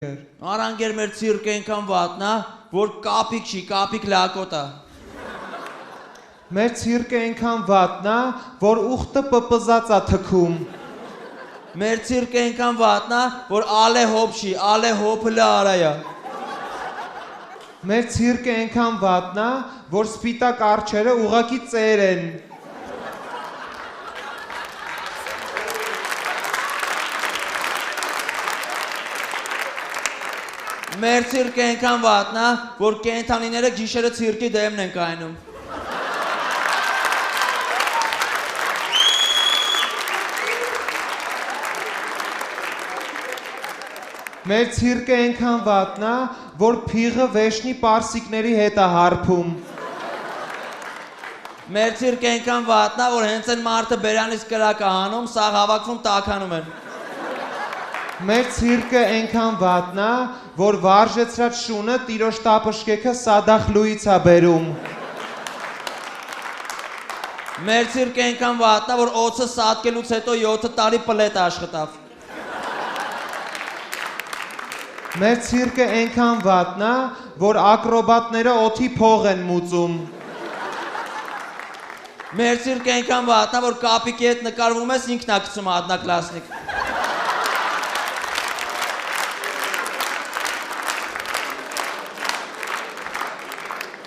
Արանգեր մեր ցիրկը այնքան վատնա, որ կապիկ չի, կապիկ լակոտա։ Մեր ցիրկը այնքան վատնա, որ ուխտը պպզած է թքում։ Մեր ցիրկը այնքան վատնա, որ ալե հոփ չի, ալե հոփը լա արայա։ Մեր ցիրկը այնքան վատնա, որ սպիտակ արջերը ուղակի ծեր են։ Մեր ցիրկը այնքան վատնա, որ կենթանիները գիշերը ցիրկի դեմն են կայնում։ Մեր ցիրկը այնքան վատնա, որ փիղը վեշնի պարսիկների հետ է հարբում։ Մեր ցիրկը այնքան վատնա, որ հենց այն մարդը բերանից կրակ է հանում, սաղ հավաքվում տաքանում են։ Մեր ցիրկը այնքան վատնա, որ վարժեցրած շունը տիրոջ տապշկեքը սադախլուից է բերում։ Մեր ցիրկը այնքան վատնա, որ օծը սատկելուց հետո 7 տարի պլետ աշխատավ։ Մեր ցիրկը այնքան վատնա, որ ակրոբատները օդի փող են մուծում։ Մեր ցիրկը այնքան վատնա, որ կապիկի հետ նկարվում ես ինքն է գցում одноклассник։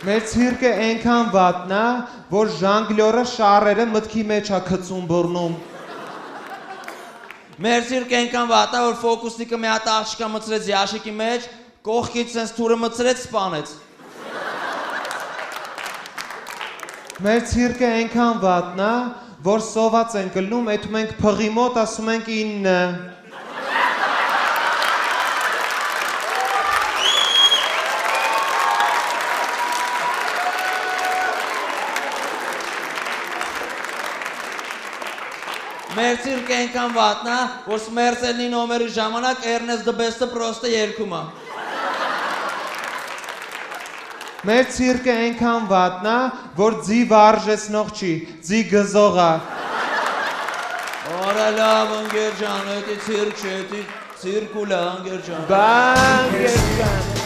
Մեր ցիրկը այնքան վատնա, որ ժանգլյորը շարերը մտքի մեջ է գցում բռնում։ Մեր ցիրկը այնքան վատնա, որ ֆոկուսնիկը մի հատ աղջիկա մցրեց յաշիկի մեջ, կողքից sense թուրը մցրեց, սպանեց։ Մեր ցիրկը այնքան վատնա, որ սոված են գլնում, այդ մենք փղի մոտ ասում ենք 9։ Մեր ցիրկը այնքան վատնա, որ Սմերսելնի նոմերի ժամանակ Ernest the Best-ը պրոստը երգում է։ Մեր ցիրկը այնքան վատնա, որ ձի վարժեցնող չի, ձի գզող է։ Արա լավ ընկեր ջան, էդի ցիրկ չէ, էդի ցիրկուլ է ընկեր ջան։ Բան գերքան։